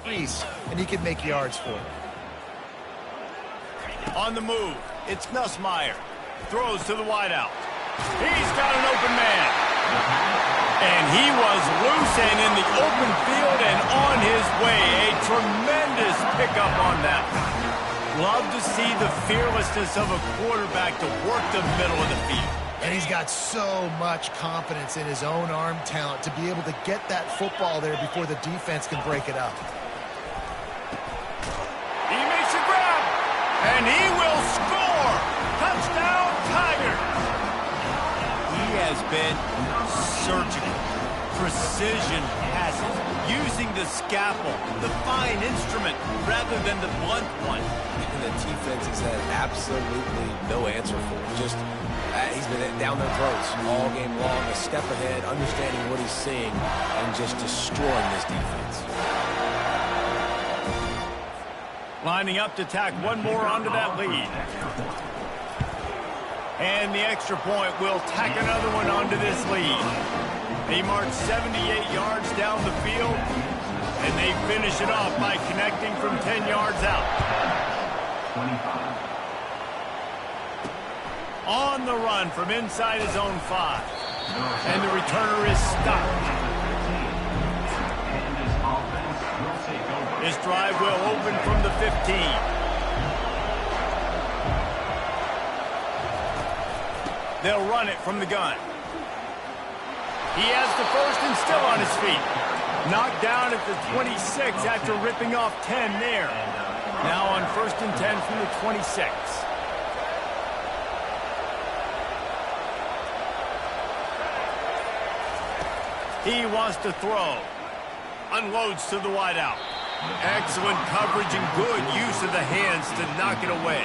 And he can make yards for it. On the move, it's Nussmeier. Throws to the wideout. He's got an open man. And he was loose and in the open field and on his way. A tremendous pickup on that. Love to see the fearlessness of a quarterback to work the middle of the field. And he's got so much confidence in his own arm talent to be able to get that football there before the defense can break it up. He makes a grab, and he will score. Touchdown, Tigers. He has been surgical, precision passes, using the scalpel, the fine instrument, rather than the blunt one. And the defense has had absolutely no answer for him. Just he's been down their throats all game long, a step ahead, understanding what he's seeing, and just destroying this defense. Lining up to tack one more onto that lead. And the extra point will tack another one onto this lead. They march 78 yards down the field, and they finish it off by connecting from 10 yards out. 25. On the run from inside his own 5. And the returner is stopped. This drive will open from the 15. They'll run it from the gun. He has the first and still on his feet. Knocked down at the 26 after ripping off 10 there. Now on 1st and 10 from the 26. He wants to throw. Unloads to the wideout. Excellent coverage and good use of the hands to knock it away.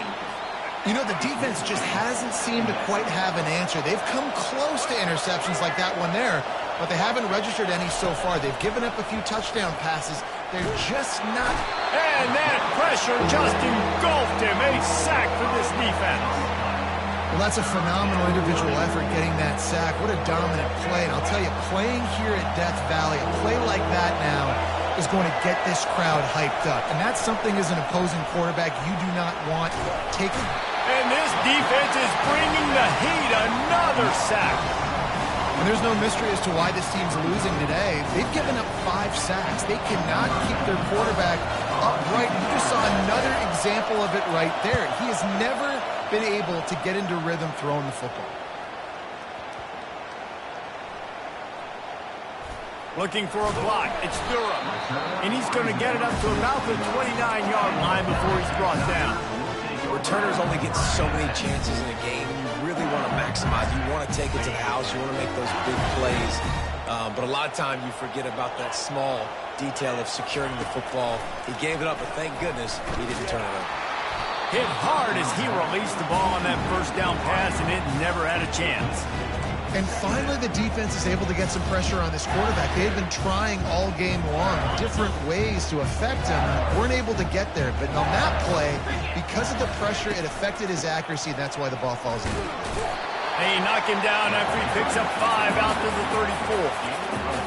You know, the defense just hasn't seemed to quite have an answer. They've come close to interceptions like that one there, but they haven't registered any so far. They've given up a few touchdown passes. They're just not... And that pressure just engulfed him. A sack for this defense. Well, that's a phenomenal individual effort getting that sack. What a dominant play. And I'll tell you, playing here at Death Valley, a play like that now is going to get this crowd hyped up. And that's something as an opposing quarterback you do not want. And this defense is bringing the heat. Another sack. And there's no mystery as to why this team's losing today. They've given up 5 sacks. They cannot keep their quarterback upright. You just saw another example of it right there. He has never been able to get into rhythm throwing the football. Looking for a block. It's Durham. And he's going to get it up to about the 29-yard line before he's brought down. Returners only get so many chances in a game. You really want to maximize. You want to take it to the house. You want to make those big plays. But a lot of time you forget about that small detail of securing the football. He gave it up, but thank goodness he didn't turn it over. Hit hard as he released the ball on that first down pass, and it never had a chance. And finally, the defense is able to get some pressure on this quarterback. They've been trying all game long different ways to affect him. Weren't able to get there. But on that play, because of the pressure, it affected his accuracy, and that's why the ball falls in. They knock him down after he picks up 5 out to the 34.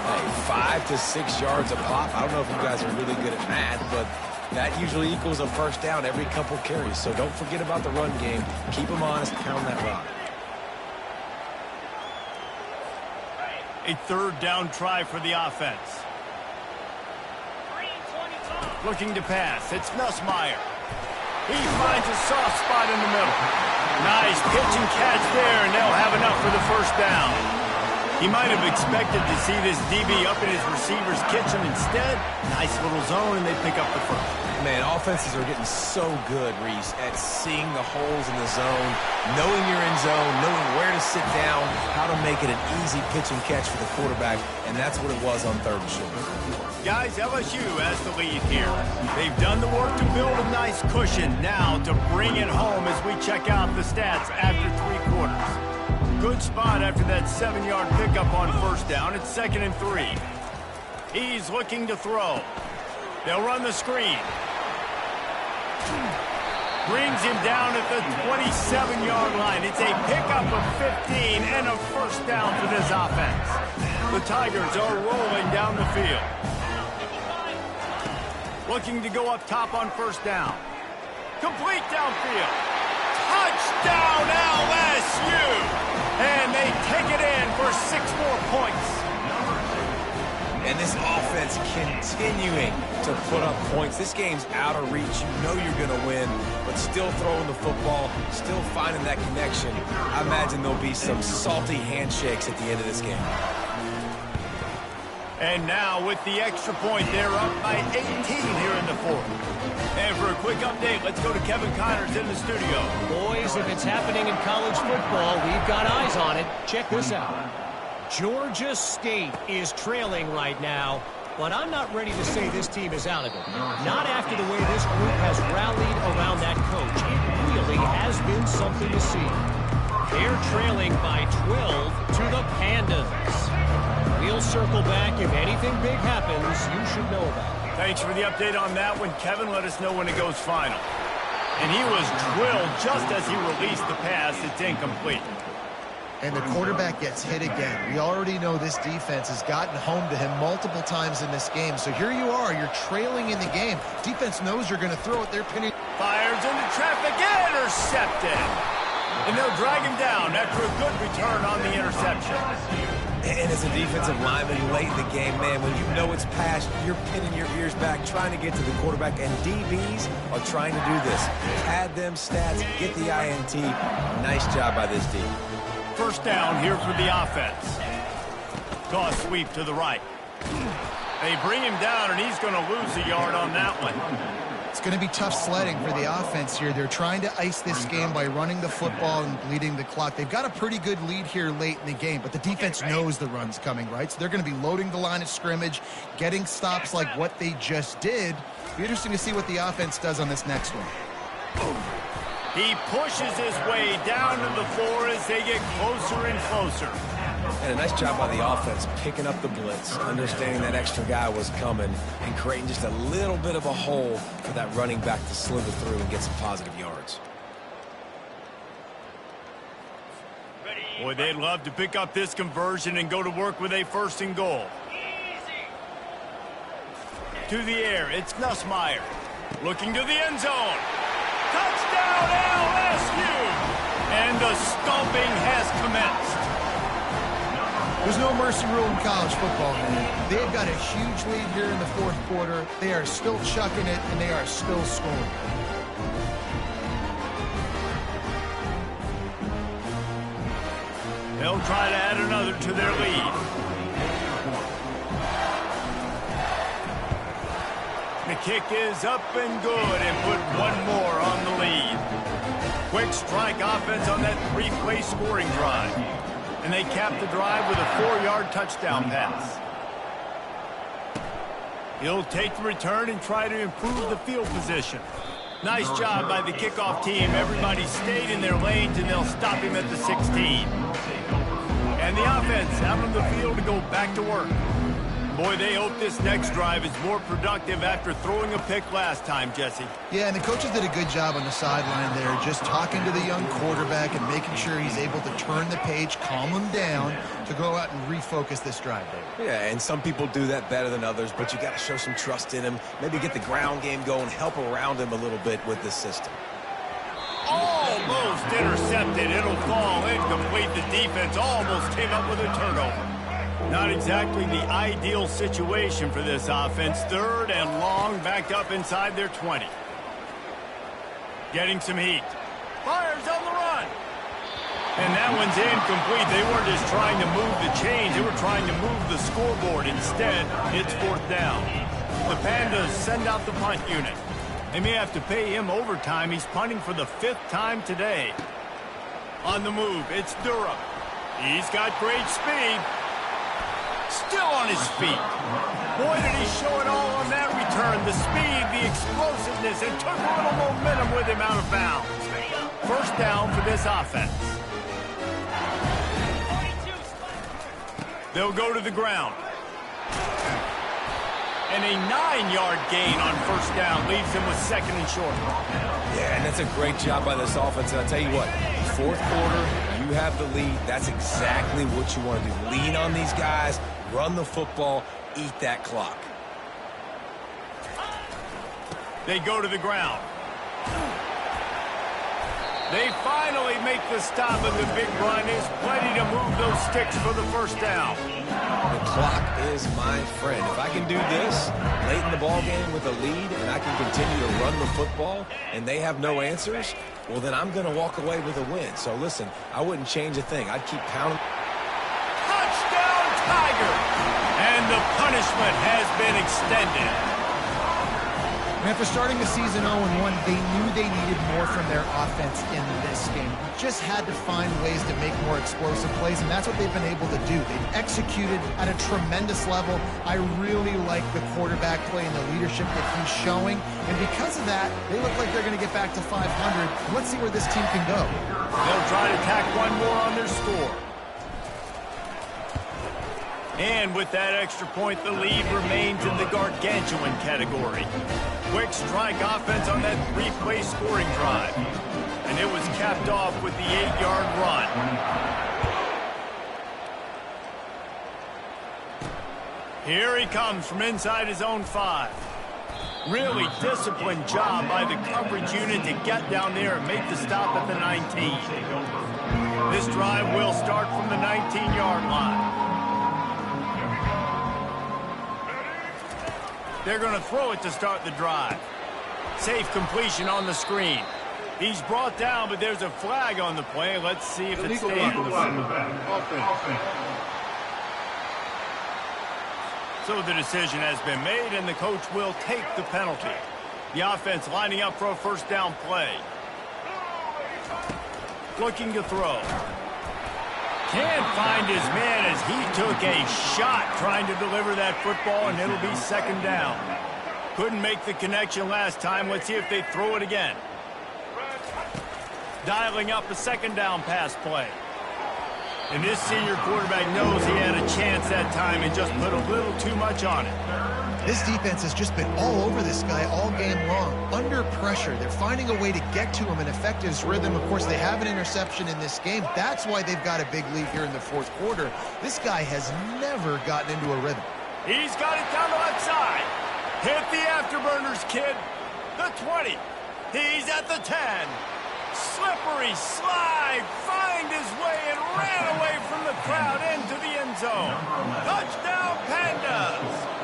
Hey, 5 to 6 yards a pop. I don't know if you guys are really good at math, but that usually equals a first down every couple carries. So don't forget about the run game. Keep them honest. Pound that rock. A 3rd down try for the offense. Looking to pass. It's Nussmeier. He finds a soft spot in the middle. Nice pitch and catch there, and they'll have enough for the first down. He might have expected to see this DB up in his receiver's kitchen. Instead, nice little zone, and they pick up the first. Man, offenses are getting so good, Reese, at seeing the holes in the zone, knowing you're in zone, knowing where to sit down, how to make it an easy pitch and catch for the quarterback, and that's what it was on 3rd and short. Guys, LSU has the lead here. They've done the work to build a nice cushion. Now to bring it home as we check out the stats after 3 quarters. Good spot after that 7-yard pickup on 1st down. It's 2nd and 3. He's looking to throw. They'll run the screen. Brings him down at the 27-yard line. It's a pickup of 15 and a first down for this offense. The Tigers are rolling down the field. Looking to go up top on first down. Complete downfield. Touchdown LSU! And they take it in for 6 more points. And this offense continuing to put up points. This game's out of reach. You know you're going to win, but still throwing the football, still finding that connection. I imagine there'll be some salty handshakes at the end of this game. And now with the extra point, they're up by 18 here in the fourth. And for a quick update, let's go to Kevin Connors in the studio. Boys, if it's happening in college football, we've got eyes on it. Check this out. Georgia State is trailing right now, but I'm not ready to say this team is out of it. Not after the way this group has rallied around that coach. It really has been something to see. They're trailing by 12 to the Pandas. We'll circle back. If anything big happens, you should know about it. Thanks for the update on that one. Kevin, let us know when it goes final. And he was drilled just as he released the pass. It's incomplete. And the quarterback gets hit again. We already know this defense has gotten home to him multiple times in this game. So here you are. You're trailing in the game. Defense knows you're going to throw it. They're pinning. Fires into traffic. Intercepted. And they'll drag him down after a good return on the interception. And as a defensive lineman late in the game, man, when you know it's past, you're pinning your ears back, trying to get to the quarterback, and DBs are trying to do this. Pad them stats, get the INT. Nice job by this team. First down here for the offense. Toss sweep to the right. They bring him down, and he's going to lose a yard on that one. It's going to be tough sledding for the offense here. They're trying to ice this game by running the football and bleeding the clock. They've got a pretty good lead here late in the game, but the defense knows the run's coming, right? So they're going to be loading the line of scrimmage, getting stops like what they just did. Be interesting to see what the offense does on this next one. He pushes his way down to the floor as they get closer and closer. And a nice job by the offense picking up the blitz, understanding that extra guy was coming, and creating just a little bit of a hole for that running back to slither through and get some positive yards. Boy, they'd love to pick up this conversion and go to work with a 1st and goal. To the air, it's Nussmeier. Looking to the end zone. Touchdown LSU! And the stomping has commenced. There's no mercy rule in college football, man. They've got a huge lead here in the fourth quarter. They are still chucking it, and they are still scoring. They'll try to add another to their lead. The kick is up and good and put one more on the lead. Quick strike offense on that 3-play scoring drive. And they cap the drive with a 4-yard touchdown pass. He'll take the return and try to improve the field position. Nice job by the kickoff team. Everybody stayed in their lanes, and they'll stop him at the 16. And the offense out on the field to go back to work. Boy, they hope this next drive is more productive after throwing a pick last time, Jesse. Yeah, and the coaches did a good job on the sideline there, just talking to the young quarterback and making sure he's able to turn the page, calm him down, to go out and refocus this drive there. Yeah, and some people do that better than others, but you got to show some trust in him, maybe get the ground game going, help around him a little bit with this system. Almost intercepted. It'll fall incomplete. The defense almost came up with a turnover. Not exactly the ideal situation for this offense. 3rd and long, backed up inside their 20. Getting some heat. Fires on the run. And that one's incomplete. They weren't just trying to move the chains. They were trying to move the scoreboard. Instead, it's 4th down. The Pandas send out the punt unit. They may have to pay him overtime. He's punting for the 5th time today. On the move, it's Durham. He's got great speed. Still on his feet. Boy, did he show it all on that return. The speed, the explosiveness, and took a little momentum with him out of bounds. First down for this offense. They'll go to the ground. And a 9-yard gain on first down leaves him with 2nd and short. Yeah, and that's a great job by this offense. And I'll tell you what, 4th quarter, you have the lead. That's exactly what you want to do. Lean on these guys, run the football, eat that clock. They go to the ground. They finally make the stop, and the big run is plenty to move those sticks for the first down. The clock is my friend. If I can do this late in the ball game with a lead and I can continue to run the football and they have no answers, well, then I'm going to walk away with a win. So, listen, I wouldn't change a thing. I'd keep pounding. Touchdown, Tiger! And the punishment has been extended. And after starting the season 0-1, they knew they needed more from their offense in this game. Just had to find ways to make more explosive plays, and that's what they've been able to do. They've executed at a tremendous level. I really like the quarterback play and the leadership that he's showing. And because of that, they look like they're going to get back to 500. Let's see where this team can go. They'll try to tack one more on their score. And with that extra point, the lead remains in the gargantuan category. Quick strike offense on that three-play scoring drive. And it was capped off with the 8-yard run. Here he comes from inside his own 5. Really disciplined job by the coverage unit to get down there and make the stop at the 19. This drive will start from the 19-yard line. They're going to throw it to start the drive. Safe completion on the screen. He's brought down, but there's a flag on the play. Let's see if it stands. So the decision has been made, and the coach will take the penalty. The offense lining up for a first down play. Looking to throw. Can't find his man as he took a shot trying to deliver that football, and it'll be second down. Couldn't make the connection last time. Let's see if they throw it again. Dialing up a second down pass play. And this senior quarterback knows he had a chance that time and just put a little too much on it. This defense has just been all over this guy all game long. Under pressure, they're finding a way to get to him and affect his rhythm. Of course, they have an interception in this game. That's why they've got a big lead here in the fourth quarter. This guy has never gotten into a rhythm. He's got it down the left side. Hit the afterburners, kid. The 20. He's at the 10. Slippery slide. Find his way and ran away from the crowd into the end zone. Touchdown, Pandas.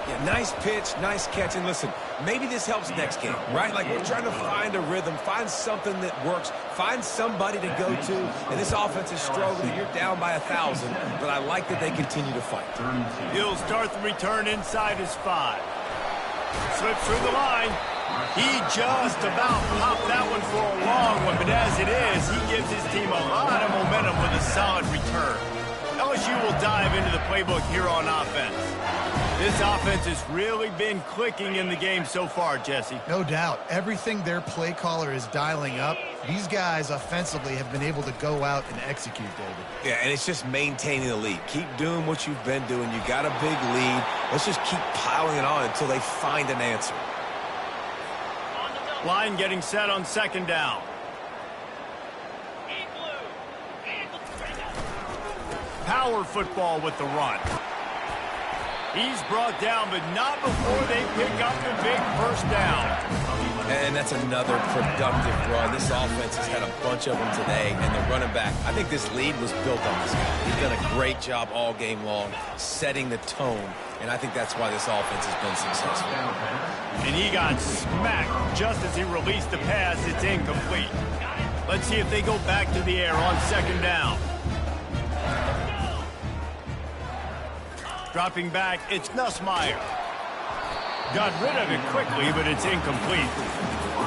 Yeah, nice pitch, nice catch. And listen, maybe this helps next game, right? Like, we're trying to find a rhythm, find something that works, find somebody to go to. And this offense is struggling. You're down by 1,000, but I like that they continue to fight. He'll start the return inside his 5. Slips through the line. He just about popped that one for a long one, but as it is, he gives his team a lot of momentum with a solid return. LSU will dive into the playbook here on offense. This offense has really been clicking in the game so far, Jesse. No doubt. Everything their play caller is dialing up, these guys offensively have been able to go out and execute, David. Yeah, and it's just maintaining the lead. Keep doing what you've been doing. You got a big lead. Let's just keep piling it on until they find an answer. Line getting set on second down. Power football with the run. He's brought down, but not before they pick up the big first down. And that's another productive run. This offense has had a bunch of them today, and the running back, I think this lead was built on this guy. He's done a great job all game long, setting the tone, and I think that's why this offense has been successful. And he got smacked just as he released the pass. It's incomplete. Let's see if they go back to the air on second down. Dropping back, it's Nussmeier. Got rid of it quickly, but it's incomplete.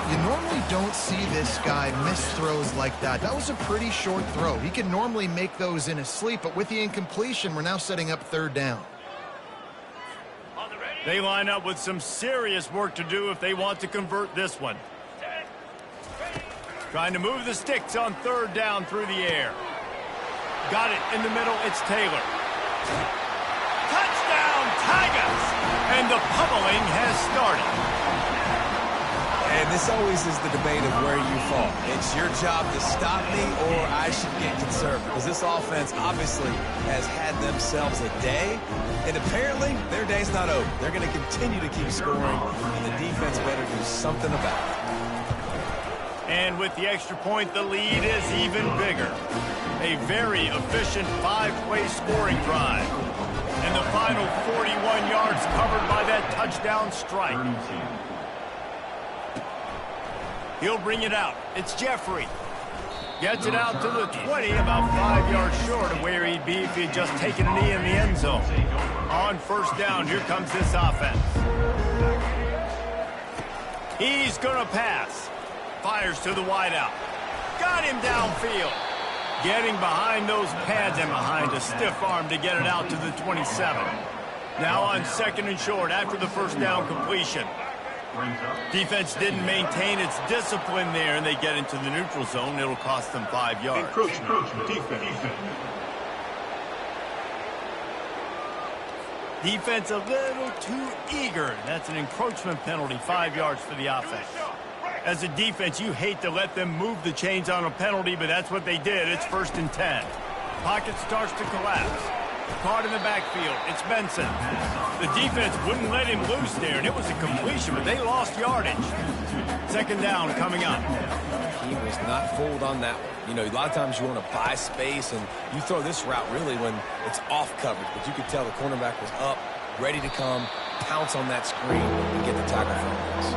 You normally don't see this guy miss throws like that. That was a pretty short throw. He can normally make those in his sleep, but with the incompletion, we're now setting up third down. They line up with some serious work to do if they want to convert this one. Trying to move the sticks on third down through the air. Got it in the middle, it's Taylor. Touchdown, Tigers! And the pummeling has started. And this always is the debate of where you fall. It's your job to stop me or I should get conservative. Because this offense obviously has had themselves a day. And apparently their day's not over. They're going to continue to keep scoring. And the defense better do something about it. And with the extra point, the lead is even bigger. A very efficient 5-play scoring drive. And the final 41 yards covered by that touchdown strike. He'll bring it out. It's Jeffrey. Gets it out to the 20, about 5 yards short of where he'd be if he'd just taken a knee in the end zone. On first down, here comes this offense. He's going to pass. Fires to the wideout. Got him downfield. Getting behind those pads and behind a stiff arm to get it out to the 27. Now on second and short after the first down completion. Defense didn't maintain its discipline there, and they get into the neutral zone. It'll cost them 5 yards. Defense a little too eager. That's an encroachment penalty, 5 yards for the offense. As a defense, you hate to let them move the chains on a penalty, but that's what they did. It's 1st and 10. Pocket starts to collapse. Caught in the backfield. It's Benson. The defense wouldn't let him loose there, and it was a completion, but they lost yardage. Second down coming up. He was not fooled on that one. You know, a lot of times you want to buy space, and you throw this route really when it's off coverage, but you could tell the cornerback was up, ready to come, pounce on that screen, and get the tackle from this.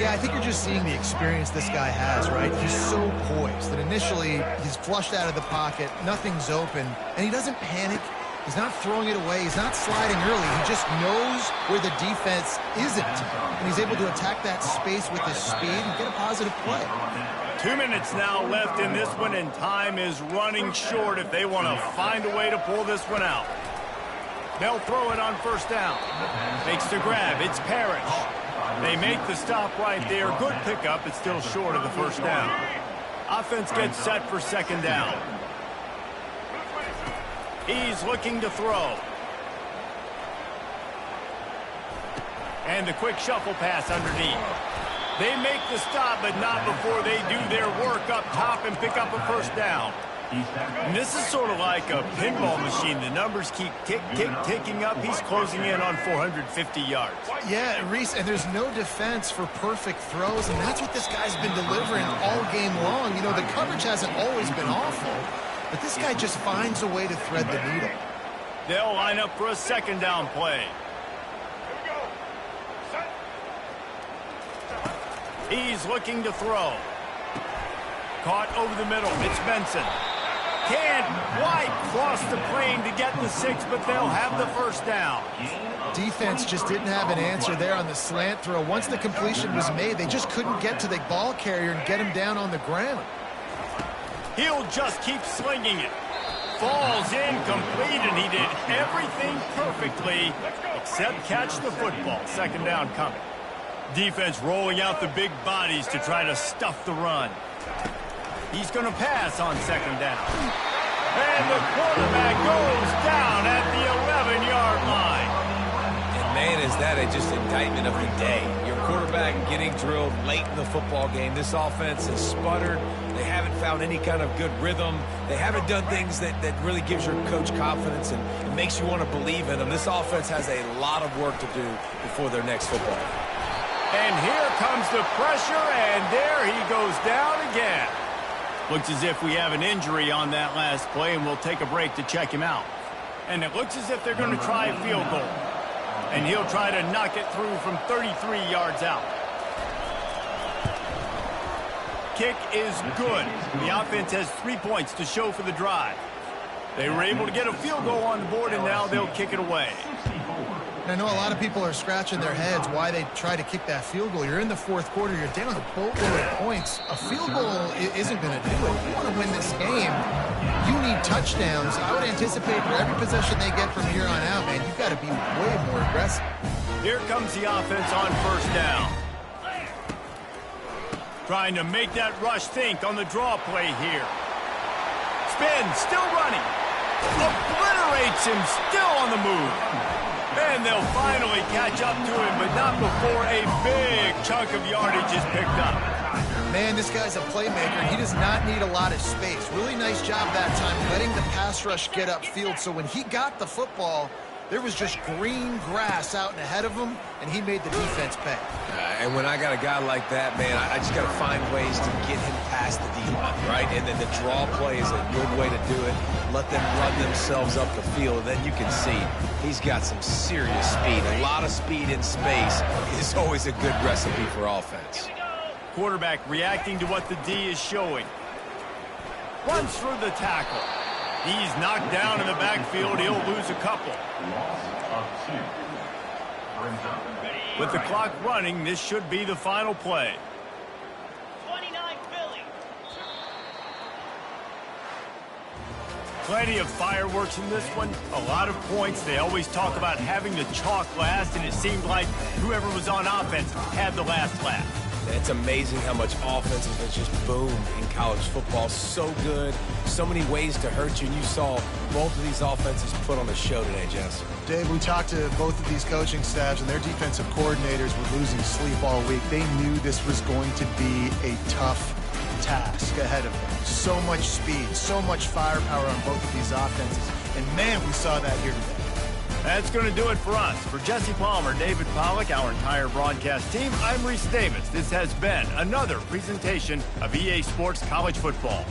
Yeah, I think you're just seeing the experience this guy has, right? He's so poised that initially he's flushed out of the pocket, nothing's open, and he doesn't panic. He's not throwing it away. He's not sliding early. He just knows where the defense isn't, and he's able to attack that space with his speed and get a positive play. 2 minutes now left in this one, and time is running short if they want to find a way to pull this one out. They'll throw it on first down. Makes the grab. It's Parrish. They make the stop right there. Good pickup. It's still short of the first down. Offense gets set for second down. He's looking to throw. And the quick shuffle pass underneath. They make the stop, but not before they do their work up top and pick up a first down. And this is sort of like a pinball machine. The numbers keep ticking up. He's closing in on 450 yards. Yeah, Reese, and there's no defense for perfect throws, and that's what this guy's been delivering all game long. You know, the coverage hasn't always been awful, but this guy just finds a way to thread the needle. They'll line up for a second down play. He's looking to throw. Caught over the middle. It's Benson. Can't quite cross the plane to get the 6, but they'll have the first down. Defense just didn't have an answer there on the slant throw. Once the completion was made, they just couldn't get to the ball carrier and get him down on the ground. He'll just keep slinging it. Falls incomplete, and he did everything perfectly except catch the football. Second down coming. Defense rolling out the big bodies to try to stuff the run. He's going to pass on second down. And the quarterback goes down at the 11-yard line. And man, is that just indictment of the day. Your quarterback getting drilled late in the football game. This offense has sputtered. They haven't found any kind of good rhythm. They haven't done things that really gives your coach confidence and it makes you want to believe in them. This offense has a lot of work to do before their next football game. And here comes the pressure, and there he goes down again. Looks as if we have an injury on that last play, and we'll take a break to check him out. And it looks as if they're going to try a field goal. And he'll try to knock it through from 33 yards out. Kick is good. The offense has 3 points to show for the drive. They were able to get a field goal on the board, and now they'll kick it away. I know a lot of people are scratching their heads why they try to kick that field goal. You're in the fourth quarter. You're down a boatload of points. A field goal isn't going to do it. If you want to win this game, you need touchdowns. I would anticipate for every possession they get from here on out, man, you've got to be way more aggressive. Here comes the offense on first down. Trying to make that rush think on the draw play here. Spin, still running. Obliterates him, still on the move. And they'll finally catch up to him, but not before a big chunk of yardage is picked up. Man, this guy's a playmaker. He does not need a lot of space. Really nice job that time letting the pass rush get upfield. So when he got the football, there was just green grass out and ahead of him, and he made the defense pay. And when I got a guy like that, man, I just got to find ways to get him past the D-line, right? And then the draw play is a good way to do it. Let them run themselves up the field, and then you can see he's got some serious speed. A lot of speed in space is always a good recipe for offense. Quarterback reacting to what the D is showing. Runs through the tackle. He's knocked down in the backfield. He'll lose a couple. Loss of 2. Brings up. With the clock running, this should be the final play. 29 Philly. Plenty of fireworks in this one. A lot of points. They always talk about having the chalk last, and it seemed like whoever was on offense had the last laugh. It's amazing how much offense has just boomed in college football. So good. So many ways to hurt you. And you saw both of these offenses put on a show today, Jess. Dave, we talked to both of these coaching staffs, and their defensive coordinators were losing sleep all week. They knew this was going to be a tough task ahead of them. So much speed, so much firepower on both of these offenses. And, man, we saw that here today. That's going to do it for us. For Jesse Palmer, David Pollack, our entire broadcast team, I'm Reese Davis. This has been another presentation of EA Sports College Football.